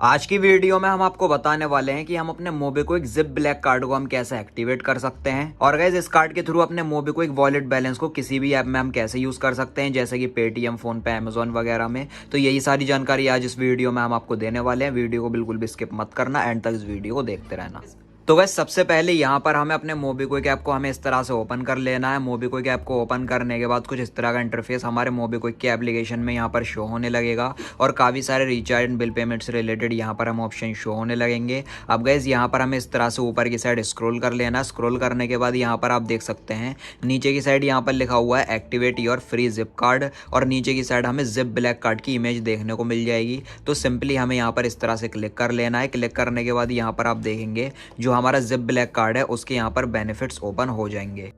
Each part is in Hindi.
आज की वीडियो में हम आपको बताने वाले हैं कि हम अपने मोबीक्विक जिप ब्लैक कार्ड को हम कैसे एक्टिवेट कर सकते हैं और गाइस इस कार्ड के थ्रू अपने मोबीक्विक वॉलेट बैलेंस को किसी भी ऐप में हम कैसे यूज कर सकते हैं, जैसे कि पेटीएम, फोन पे, अमेजोन वगैरह में। तो यही सारी जानकारी आज इस वीडियो में हम आपको देने वाले हैं। वीडियो को बिल्कुल भी स्किप मत करना, एंड तक इस वीडियो को देखते रहना। तो गाइस सबसे पहले यहाँ पर हमें अपने मोबीक्विक ऐप को हमें इस तरह से ओपन कर लेना है। मोबीक्विक ऐप को ओपन करने के बाद कुछ इस तरह का इंटरफेस हमारे मोबीक्विक के एप्लीकेशन में यहाँ पर शो होने लगेगा और काफ़ी सारे रिचार्ज एंड बिल पेमेंट से रिलेटेड यहाँ पर हम ऑप्शन शो होने लगेंगे। अब गाइस यहाँ पर हमें इस तरह से ऊपर की साइड स्क्रॉल कर लेना है। स्क्रॉल करने के बाद यहाँ पर आप देख सकते हैं नीचे की साइड यहाँ पर लिखा हुआ है activate your free zip card और नीचे की साइड हमें जिप ब्लैक कार्ड की इमेज देखने को मिल जाएगी। तो सिंपली हमें यहाँ पर इस तरह से क्लिक कर लेना है। क्लिक करने के बाद यहाँ पर आप देखेंगे जो हमारा जिप ब्लैक कार्ड है उसके यहाँ पर बेनिफिट्स ओपन हो जाएंगे।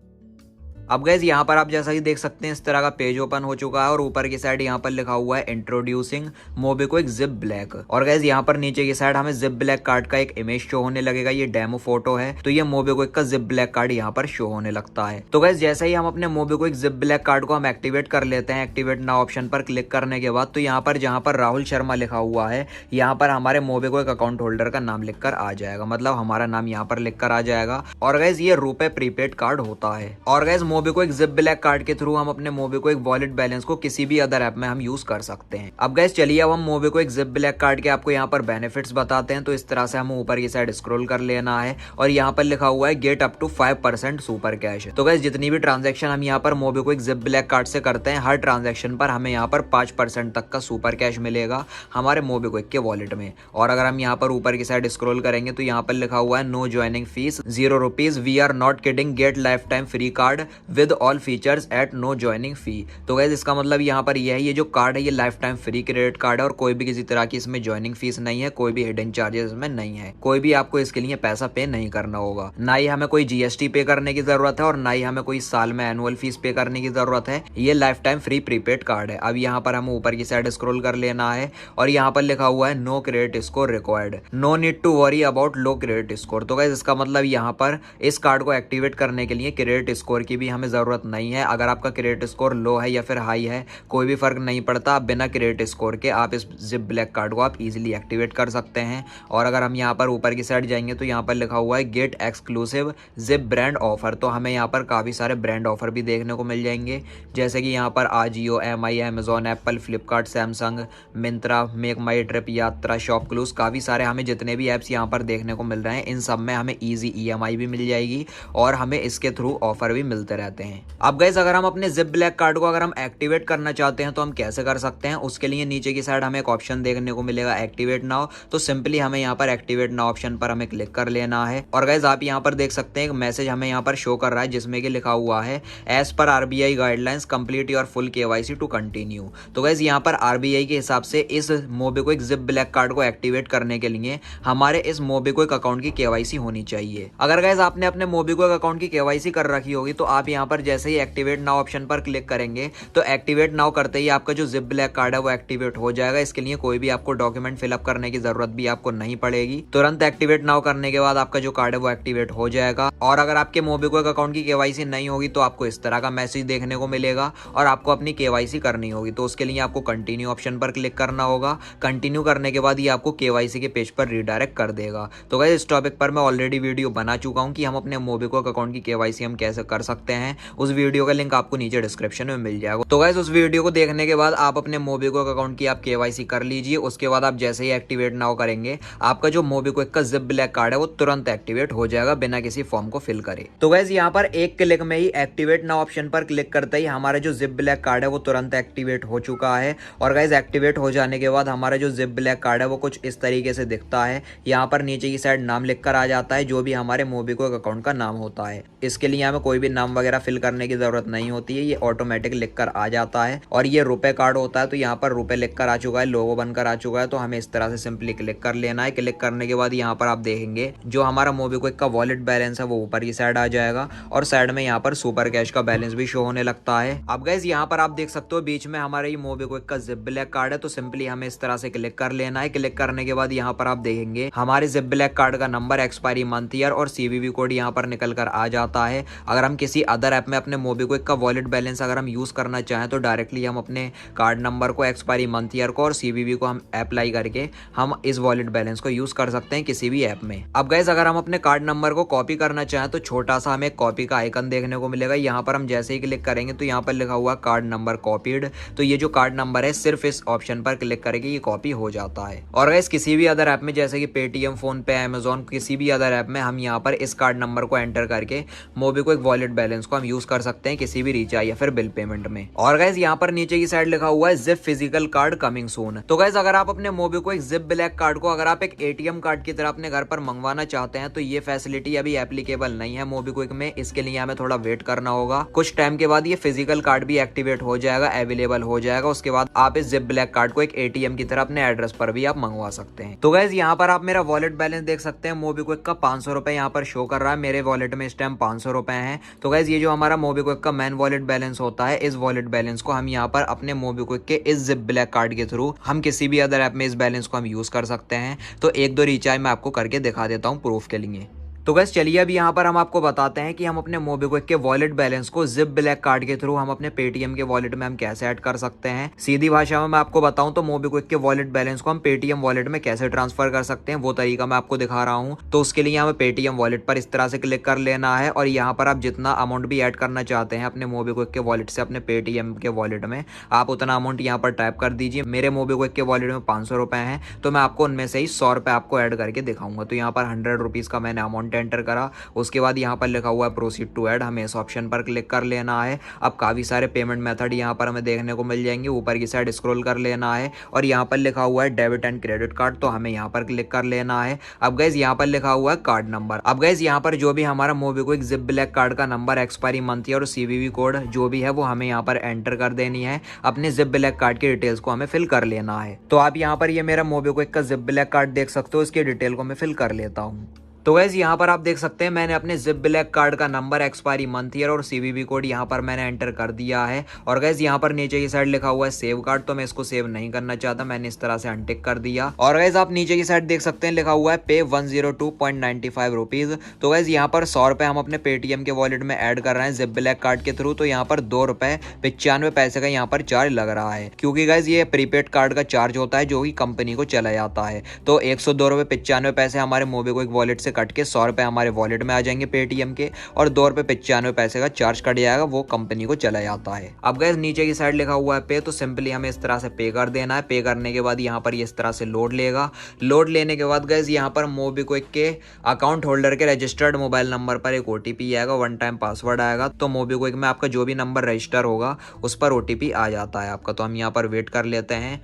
अब गाइस यहाँ पर आप जैसा कि देख सकते हैं इस तरह का पेज ओपन हो चुका है और ऊपर की साइड यहाँ पर लिखा हुआ है इंट्रोड्यूसिंग मोबीक्विक जिप ब्लैक। और गाइस यहाँ पर नीचे की साइड हमें जिप ब्लैक कार्ड का एक इमेज शो होने लगेगा। ये डेमो फोटो है, तो ये मोबीक्विक का जिप ब्लैक कार्ड यहाँ पर शो होने लगता है। तो गाइस जैसे ही हम अपने मोबीक्विक जिप ब्लैक कार्ड को हम एक्टिवेट कर लेते हैं, एक्टिवेट नाउ ऑप्शन पर क्लिक करने के बाद तो यहाँ पर जहाँ पर राहुल शर्मा लिखा हुआ है यहाँ पर हमारे मोबीक्विक अकाउंट होल्डर का नाम लिखकर आ जाएगा, मतलब हमारा नाम यहाँ पर लिखकर आ जाएगा। और गाइस ये रुपए प्रीपेड कार्ड होता है। और guys MobiKwik zip black card के थ्रू हम अपने मोबीक्विक वॉलेट बैलेंस को किसी भी अदर ऐप में हम यूज कर सकते हैं। अब गाइस चलिए अब हम मोबीक्विक जिप ब्लैक कार्ड के आपको यहाँ पर बेनिफिट्स बताते हैं। तो इस तरह से हम ऊपर की साइड स्क्रॉल कर लेना है और यहाँ पर लिखा हुआ है get up to 5% super cash. तो गाइस जितनी भी ट्रांजेक्शन हम यहाँ पर मोबीक्विक जिप ब्लैक कार्ड से करते हैं, हर ट्रांजेक्शन पर हमें यहाँ पर 5% तक का सुपर कैश मिलेगा हमारे मोबीक्विक के वॉलेट में। और अगर हम यहाँ पर ऊपर की साइड स्क्रॉल करेंगे तो यहाँ पर लिखा हुआ है no joining fees ₹0, we are not kidding, get life time free card with all features at no joining fee. तो गाइस इसका मतलब यहाँ पर यह है, ये जो कार्ड है ये life time free credit card है और कोई भी किसी तरह की इसमें ज्वाइनिंग फीस नहीं है, कोई भी हिडन चार्जेस इसमें नहीं है, कोई भी आपको इसके लिए पैसा पे नहीं करना होगा, ना ही हमें कोई जीएसटी पे करने की जरूरत है और ना ही हमें कोई साल में एनुअल फीस पे करने की जरूरत है। ये life time free prepaid card है। अब यहाँ पर हमें ऊपर की साइड स्क्रॉल कर लेना है और यहाँ पर लिखा हुआ है no credit score required, no need to worry about low credit score. तो गाइस इसका मतलब यहाँ पर इस कार्ड को एक्टिवेट करने के लिए क्रेडिट स्कोर की भी हमें जरूरत नहीं है। अगर आपका क्रेडिट स्कोर लो है या फिर हाई है, कोई भी फर्क नहीं पड़ता, आप बिना क्रेडिट स्कोर के आप इस जिप ब्लैक कार्ड को आप इजीली एक्टिवेट कर सकते हैं। और अगर हम यहाँ पर ऊपर की साइड जाएंगे तो यहाँ पर लिखा हुआ है get exclusive zip brand offer. तो हमें यहाँ पर काफ़ी सारे ब्रांड ऑफर भी देखने को मिल जाएंगे, जैसे कि यहाँ पर Ajio, MI, Amazon, Apple, Flipkart, Samsung, Myntra, Make My Trip, Yatra, Shop Clues, काफ़ी सारे हमें जितने भी ऐप्स यहाँ पर देखने को मिल रहे हैं इन सब में हमें ईजी ईएमआई भी मिल जाएगी और हमें इसके थ्रू ऑफर भी मिलते रहते हैं। अब गाइस अगर हम अपने जिप ब्लैक कार्ड को अगर हम एक्टिवेट करना चाहते हैं तो हम कैसे कर सकते हैं, उसके लिए नीचे की साइड हमें एक ऑप्शन देखने को मिलेगा एक्टिवेट नाउ। तो सिंपली हमें यहाँ पर एक्टिवेट नाउ ऑप्शन पर हमें क्लिक कर लेना है और गाइस आप यहाँ पर देख सकते हैं एक मैसेज हमें यहाँ पर शो कर रहा है जिसमें कि लिखा हुआ है as per RBI guidelines complete your full KYC to continue. तो गाइस यहाँ पर आरबीआई के हिसाब से इस मोबीक्विक जिप ब्लैक कार्ड को एक्टिवेट करने के लिए हमारे इस मोबीक्विक अकाउंट की केवाईसी होनी चाहिए। अगर गाइस आपने अपने मोबीक्विक अकाउंट की केवाईसी कर रखी होगी तो आप यहाँ पर जैसे ही एक्टिवेट नाउ ऑप्शन पर क्लिक करेंगे तो एक्टिवेट नाउ करते ही आपका जो जिप ब्लैक कार्ड है वो एक्टिवेट हो जाएगा। इसके लिए कोई भी आपको डॉक्यूमेंट फिलअप करने की जरूरत भी आपको नहीं पड़ेगी। तुरंत एक्टिवेट नाउ करने के बाद आपका जो कार्ड है वो एक्टिवेट हो जाएगा। और अगर आपके मोबीक्विक अकाउंट की केवाईसी नहीं होगी तो आपको इस तरह का मैसेज देखने को मिलेगा और आपको अपनी केवाईसी करनी होगी। तो उसके लिए आपको कंटिन्यू ऑप्शन पर क्लिक करना होगा। कंटिन्यू करने के बाद ये आपको केवाईसी के पेज पर रिडायरेक्ट कर देगा। तो गाइस इस टॉपिक पर मैं ऑलरेडी वीडियो बना चुका हूँ कि हम अपने मोबीक्विक अकाउंट की केवाईसी हम कैसे कर सकते हैं। उस वीडियो का लिंक आपको नीचे डिस्क्रिप्शन में मिल जाएगा। तो गाइस उस वीडियो को देखने के बाद आप अपने मोबीक्विक अकाउंट की आप केवाईसी कर लीजिए। उसके बाद आप जैसे ही एक्टिवेट नाउ करेंगे आपका जो मोबीक्विक का जिप ब्लैक कार्ड है वो तुरंत एक्टिवेट हो जाएगा बिना किसी फॉर्म को फिल करे। तो गाइस यहाँ पर एक क्लिक में ही एक्टिवेट नाउ ऑप्शन पर क्लिक करते ही हमारा जो जिप ब्लैक कार्ड है वो तुरंत एक्टिवेट हो चुका है। और गाइस एक्टिवेट हो जाने के बाद हमारा जो जिप ब्लैक कार्ड है वो कुछ इस तरीके से दिखता है। यहाँ पर नीचे की साइड नाम लिखकर आ जाता है जो भी हमारे मोबीक्विक अकाउंट का नाम होता है। इसके लिए हमें कोई भी नाम वगैरह फिल करने की जरूरत नहीं होती है, ये ऑटोमेटिक लिखकर आ जाता है। और ये रुपए कार्ड होता है तो यहाँ पर रुपए लिखकर आ चुका है, लोगो बनकर आ चुका है। तो हमें इस तरह से सिंपली क्लिक कर लेना है। क्लिक करने के बाद यहाँ पर आप देखेंगे जो हमारा मोबीक्विक का वॉलेट बैलेंस है वो ऊपर की साइड आ जाएगा और साइड में यहाँ पर सुपर कैश का बैलेंस भी शो होने लगता है। अब गाइस यहाँ पर आप देख सकते हो बीच में हमारा ये मोबीक्विक का जिप ब्लैक कार्ड है। तो सिंपली हमें इस तरह से क्लिक कर लेना है। क्लिक करने के बाद यहाँ पर आप देखेंगे हमारे जिप ब्लैक कार्ड का नंबर, एक्सपायरी मंथ ईयर और सीवीवी कोड यहाँ पर निकल कर आ जाता है। अगर हम किसी अदर ऐप में अपने मोबीक्विक का वॉलेट बैलेंस अगर हम यूज करना चाहें तो डायरेक्टली हम अपने कार्ड नंबर को, एक्सपायरी मंथ ईयर को और सीवीवी को हम अप्लाई करके हम इस वॉलेट बैलेंस को यूज कर सकते हैं किसी भी ऐप में। अब गाइस अगर हम अपने कार्ड नंबर को कॉपी करना चाहें तो छोटा सा हमें कॉपी का आइकन देखने को मिलेगा। यहाँ पर हम जैसे ही क्लिक करेंगे तो यहाँ पर लिखा हुआ कार्ड नंबर कॉपीड। तो ये जो कार्ड नंबर है सिर्फ इस ऑप्शन पर क्लिक करके ये कॉपी हो जाता है। और गाइस किसी भी अदर ऐप में जैसे कि पेटीएम, फोन पे, अमेजॉन, किसी भी अदर ऐप में हम यहाँ पर इस कार्ड नंबर को एंटर करके मोबीक्विक वॉलेट बैलेंस को हम यूज कर सकते हैं किसी भी रिचार्ज या फिर बिल पेमेंट में। और गाइस यहाँ पर नीचे की साइड लिखा हुआ है zip physical card coming soon. तो गाइस अगर आप अपने मोबीक्विक जिप ब्लैक कार्ड को अगर आप एक एटीएम कार्ड की तरह अपने घर पर मंगवाना चाहते हैं तो ये फैसिलिटी अभी एप्लीकेबल नहीं है मोबीक्विक में। इसके लिए हमें थोड़ा वेट करना होगा। कुछ टाइम के बाद ये फिजिकल कार्ड भी एक्टिवेट हो जाएगा, अवेलेबल हो जाएगा। उसके बाद आप इस जिप ब्लैक कार्ड को एक एटीएम की तरह अपने एड्रेस पर भी आप मंगवा सकते हैं। तो गाइस यहाँ पर आप मेरा वॉलेट बैलेंस देख सकते हैं। मोबीक्विक का 500 रुपए यहाँ पर शो कर रहा है। मेरे वॉलेट में इस टाइम 500 रुपए हैं। तो गाइस ये जो हमारा मोबीक्विक का मेन वॉलेट बैलेंस होता है, इस वॉलेट बैलेंस को हम यहाँ पर अपने मोबीक्विक के इस जिप ब्लैक कार्ड के थ्रू हम किसी भी अदर ऐप में इस बैलेंस को हम यूज कर सकते हैं। तो एक दो रिचार्ज मैं आपको करके दिखा देता हूँ प्रूफ के लिए। तो गाइस चलिए अभी यहाँ पर हम आपको बताते हैं कि हम अपने मोबीक्विक के वॉलेट बैलेंस को जिप ब्लैक कार्ड के थ्रू हम अपने पेटीएम के वॉलेट में हम कैसे ऐड कर सकते हैं। सीधी भाषा में मैं आपको बताऊं तो मोबीक्विक के वॉलेट बैलेंस को हम पेटीएम वॉलेट में कैसे ट्रांसफर कर सकते हैं वो तरीका मैं आपको दिखा रहा हूँ। तो उसके लिए हमें पेटीएम वॉलेट पर इस तरह से क्लिक कर लेना है और यहाँ पर आप जितना अमाउंट भी ऐड करना चाहते हैं अपने मोबीक्विक के वॉलेट से अपने पेटीएम के वॉलेट में, आप उतना अमाउंट यहाँ पर टाइप कर दीजिए। मेरे मोबीक्विक के वॉलेट में 500 रुपए हैं तो मैं आपको उनमें से ही 100 रुपए आपको ऐड करके दिखाऊंगा। तो यहाँ पर 100 रुपीज का मैंने अमाउंट एंटर करा। उसके बाद यहाँ पर लिखा हुआ है प्रोसीड टू ऐड, हमें इस ऑप्शन पर क्लिक कर लेना है। अब काफी सारे पेमेंट मेथड यहाँ पर हमें देखने को मिल जाएंगे। ऊपर की साइड स्क्रॉल कर लेना है और यहाँ पर लिखा हुआ है डेबिट एंड क्रेडिट कार्ड, तो हमें यहाँ पर क्लिक कर लेना है। अब गाइस यहाँ पर लिखा हुआ है कार्ड नंबर। अब गाइस यहाँ पर जो भी हमारा मोबीक्विक जिप ब्लैक कार्ड का नंबर, एक्सपायरी मंथ और सीवीवी कोड जो भी है वो हमें यहाँ पर एंटर कर देनी है। अपने जिप ब्लैक कार्ड की डिटेल्स को हमें फिल कर लेना है। तो आप यहाँ पर ये मेरा मोबीक्विक का जिप ब्लैक कार्ड देख सकते हो, इसकी डिटेल को मैं फिल कर लेता हूँ। तो गाइस यहाँ पर आप देख सकते हैं मैंने अपने जिप ब्लैक कार्ड का नंबर, एक्सपायरी मंथ ईयर और सीवीवी कोड यहाँ पर मैंने एंटर कर दिया है। और गाइस यहाँ पर नीचे की साइड लिखा हुआ है सेव कार्ड, तो मैं इसको सेव नहीं करना चाहता, मैंने इस तरह से अनटिक कर दिया। और गाइस आप नीचे की साइड देख सकते हैं लिखा हुआ है पे 102.95 रुपीज। तो गाइस यहाँ पर 100 रुपए हम अपने पेटीएम के वॉलेट में ऐड कर रहे हैं जिप ब्लैक कार्ड के थ्रू। तो यहाँ पर 2 रुपए 95 पैसे का यहाँ पर चार्ज लग रहा है, क्योंकि गाइस ये प्रीपेड कार्ड का चार्ज होता है जो कि कंपनी को चला जाता है। तो 102 रुपए 95 पैसे हमारे मोबीक्विक वॉलेट से कट के 100 रुपए हमारे वॉलेट में आ जाएंगे पेटीएम के, और 2 रुपए 95 पैसे का चार्ज कट जाएगा, वो कंपनी को चला जाता है। अब गाइस नीचे की साइड लिखा हुआ है पे, तो सिंपली हमें इस तरह से पे कर देना है। पे करने के बाद यहाँ पर ये इस तरह से लोड लेगा। लोड लेने के बाद गाइस यहाँ पर मोबीक्विक के अकाउंट होल्डर के रजिस्टर्ड मोबाइल नंबर पर एक ओटीपी आएगा, 1 टाइम पासवर्ड आएगा। तो मोबीक्विक में आपका जो भी नंबर रजिस्टर होगा उस पर ओटीपी आ जाता है आपका। तो हम यहाँ पर वेट कर लेते हैं।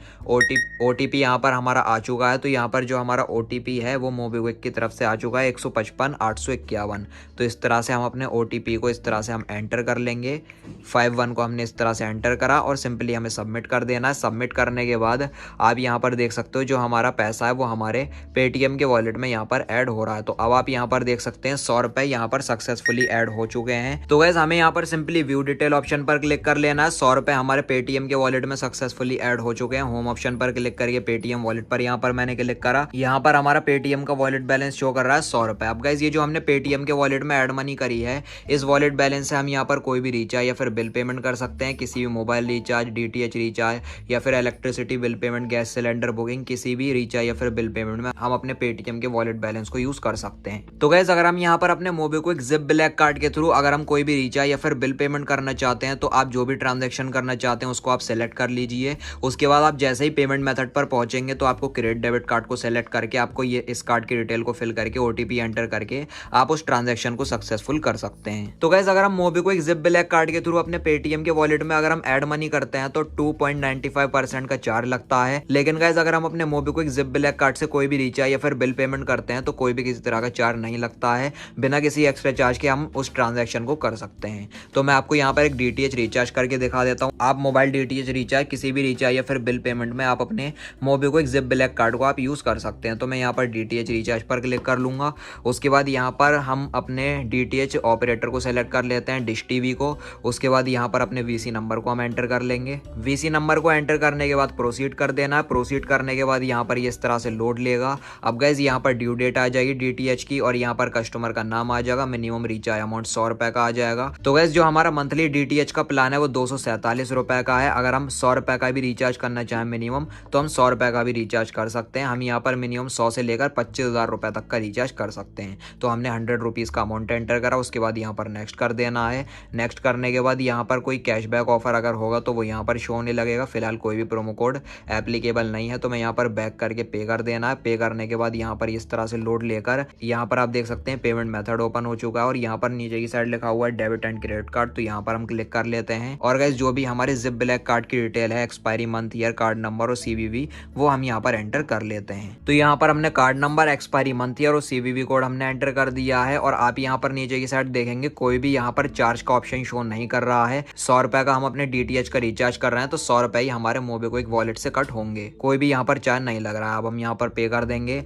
ओटीपी यहाँ पर हमारा आ चुका है। तो यहाँ पर जो हमारा ओटीपी है वो मोबीक्विक की तरफ से आ चुका है 155-851। तो इस तरह से हम अपने ओटीपी को इस तरह से हम एंटर कर लेंगे। 51 को हमने इस तरह से एंटर करा और सिंपली हमें सबमिट कर देना है। सबमिट करने के बाद आप यहाँ पर देख सकते हो जो हमारा पैसा है वो हमारे पेटीएम के वॉलेट में यहाँ पर ऐड हो रहा है। तो अब आप यहाँ पर देख सकते हैं 100 रुपए यहाँ पर सक्सेसफुली ऐड हो चुके हैं। तो गाइस हमें यहाँ पर सिंपली व्यू डिटेल ऑप्शन पर क्लिक कर लेना है। 100 रुपए हमारे पेटीएम के वॉलेट में सक्सेसफुली ऐड हो चुके हैं। होम ऑप्शन पर क्लिक करके पेटीएम वॉलेट पर यहाँ पर मैंने क्लिक करा। यहाँ पर हमारा पेटीएम का वॉलेट बैलेंस शो कर रहा है 100 रुपए। अब गाइस ये जो हमने पेटीएम के वॉलेट में ऐड मनी करी है, इस वॉलेट बैलेंस से हम यहाँ पर कोई भी रिचार्ज या फिर बिल पेमेंट कर सकते हैं। किसी भी मोबाइल रिचार्ज, डीटीएच रिचार्ज या फिर electricity bill payment, gas cylinder booking, किसी भी रिचार्ज या फिर बिल पेमेंट में हम अपने पेटीएम के वॉलेट बैलेंस को यूज कर सकते हैं। तो गाइस अगर हम यहाँ पर अपने मोबीक्विक जिप ब्लैक कार्ड के थ्रू अगर हम कोई भी रिचार्ज या फिर बिल पेमेंट करना चाहते हैं तो आप जो भी ट्रांजेक्शन करना चाहते हैं उसको आप सेलेक्ट कर लीजिए। उसके बाद आप जैसे ही पेमेंट मेथड पर पहुंचेंगे तो आपको क्रेडिट डेबिट कार्ड को सेलेक्ट करके आपको ये इस कार्ड की डिटेल को फिल करके ओटीपी एंटर करके आप उस ट्रांजैक्शन को सक्सेसफुल कर सकते हैं। तो गाइस अगर हम मोबीक्विक जिप ब्लैक कार्ड के थ्रू अपने पेटीएम के वॉलेट में अगर हम ऐड मनी करते हैं तो 2.95% का चार्ज लगता है। लेकिन गाइस अगर हम अपने मोबीक्विक जिप ब्लैक कार्ड से कोई भी रिचार्ज या फिर बिल पेमेंट करते हैं तो कोई भी किसी तरह का चार्ज नहीं लगता है। बिना किसी एक्स्ट्रा चार्ज के हम उस ट्रांजैक्शन को कर सकते हैं। तो मैं आपको यहाँ पर एक डीटीएच रिचार्ज करके दिखा देता हूँ। आप मोबाइल डीटीएच रिचार्ज, किसी भी रिचार्ज या फिर बिल पेमेंट में आप अपने मोबीक्विक जिप ब्लैक कार्ड को आप यूज कर सकते हैं। तो मैं यहाँ पर डीटीएच रिचार्ज पर क्लिक कर लूंगा दूंगा। उसके बाद यहाँ पर हम अपने DTH ऑपरेटर को सेलेक्ट कर लेते हैं, डिश टीवी को। उसके बाद यहाँ पर अपने VC नंबर को हम एंटर कर लेंगे। VC नंबर को एंटर करने के बाद प्रोसीड कर देना है। प्रोसीड करने के बाद यहाँ पर ये इस तरह से लोड लेगा। अब गाइस यहाँ पर ड्यू डेट आ जाएगी DTH की और यहाँ पर कस्टमर का नाम आ जाएगा। मिनिमम रिचार्ज अमाउंट 100 रुपए का आ जाएगा। तो गाइस जो हमारा मंथली DTH का प्लान है वो 247 रुपए का है। अगर हम 100 रुपए का भी रिचार्ज करना चाहें मिनिमम, तो हम 100 रुपए का भी रिचार्ज कर सकते हैं। हम यहाँ पर मिनिमम 100 से लेकर 25,000 रुपए तक का रिचार्ज कर सकते हैं। तो हमने 100 रुपीज़ का अमाउंट एंटर करा। उसके बाद यहाँ पर नेक्स्ट कर देना है। नेक्स्ट करने के बाद यहाँ पर कोई कैशबैक ऑफर अगर होगा तो वो यहाँ पर शो नहीं लगेगा। फिलहाल कोई भी प्रोमो कोड एप्लीकेबल नहीं है, तो मैं यहाँ पर बैक करके पे कर देना है। पे करने के बाद यहाँ पर इस तरह से लोड लेकर यहाँ पर आप देख सकते हैं पेमेंट मेथड ओपन हो चुका है और यहाँ पर नीचे की साइड लिखा हुआ है डेबिट एंड क्रेडिट कार्ड। तो यहाँ पर हम क्लिक कर लेते हैं और गाइस जो भी हमारे जिप ब्लैक कार्ड की डिटेल है, expiry month, year, card number और CVV, वो हम यहाँ पर एंटर कर लेते हैं। तो यहाँ पर हमने card number, expiry month, year और CVV कोड हमने एंटर कर दिया है। और आप यहाँ पर नीचे की साइड देखेंगे कोई भी यहाँ पर चार्ज का ऑप्शन शो नहीं कर रहा है। 100 रुपए का हम अपने DTH का रिचार्ज कर रहे हैं तो 100 रुपए ही हमारे मोबिक्विक वॉलेट से कट होंगे। कोई भी यहाँ पर चार्ज नहीं लग रहा है। अब हम यहाँ पर पे कर देंगे।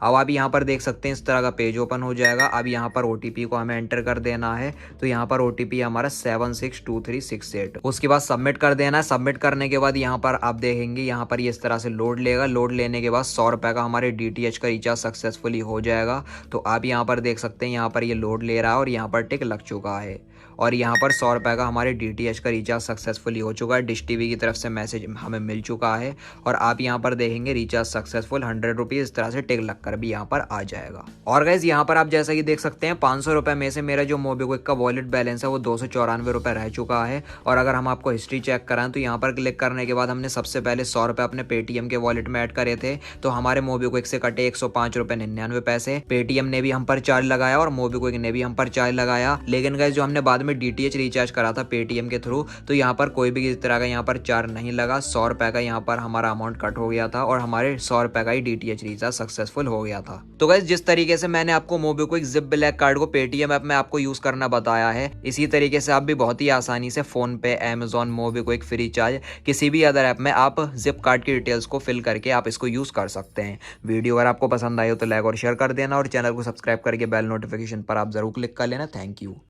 अब आप यहाँ पर देख सकते हैं इस तरह का पेज ओपन हो जाएगा। अब यहाँ पर OTP को हमें एंटर कर देना है। तो यहाँ पर OTP हमारा 762368। उसके बाद सबमिट कर देना है। सबमिट करने के बाद यहाँ पर आप देखेंगे यहाँ पर ये इस तरह से लोड लेगा। लोड लेने के बाद 100 रुपए का हमारे DTH का रिचार्ज सक्सेसफुली हो जाएगा। तो आप यहाँ पर देख सकते हैं यहाँ पर ये लोड ले रहा है और यहाँ पर टिक लग चुका है और यहाँ पर 100 रुपए का हमारे DTH का रिचार्ज सक्सेसफुली हो चुका है। डिश टीवी की तरफ से मैसेज हमें मिल चुका है और आप यहाँ पर देखेंगे रिचार्ज सक्सेसफुल 100 रुपीज़ इस तरह से टिक लग कर भी यहाँ पर आ जाएगा। और गाइस यहाँ पर आप जैसा कि देख सकते हैं 500 रुपए में से मेरा जो मोबिक्विक का वॉलेट बैलेंस है वो 294 रुपए रह चुका है। और अगर हम आपको हिस्ट्री चेक कराएं तो यहाँ पर क्लिक करने के बाद हमने सबसे पहले 100 रुपए अपने पेटीएम के वॉलेट में ऐड करे थे, तो हमारे मोबिक्विक से कटे 105 रुपए 99 पैसे। पेटीएम ने भी हम पर चार्ज लगाया और मोबिक्विक ने भी हम पर चार्ज लगाया। लेकिन गाइस जो हमने बाद में DTH रिचार्ज करा था पेटीएम के थ्रू, तो यहाँ पर कोई भी किसी तरह का यहाँ पर चार्ज नहीं लगा। 100 रुपए का यहाँ पर हमारा अमाउंट कट हो गया था और हमारे 100 रुपए का ही DTH रिचार्ज सक्सेसफुल हो गया था। तो गाइस जिस तरीके से मैंने आपको मोबिक्विक जिप ब्लैक कार्ड को पेटीएम ऐप में आपको यूज करना बताया है, इसी तरीके से आप भी बहुत ही आसानी से फोन पे, Amazon, मोबिक्विक, फ्री चार्ज, किसी भी अदर ऐप में आप जिप कार्ड की डिटेल्स को फिल करके आप इसको यूज कर सकते हैं। वीडियो अगर आपको पसंद आई हो तो लाइक और शेयर कर देना और चैनल को सब्सक्राइब करके बेल नोटिफिकेशन पर आप जरूर क्लिक कर लेना। Thank you.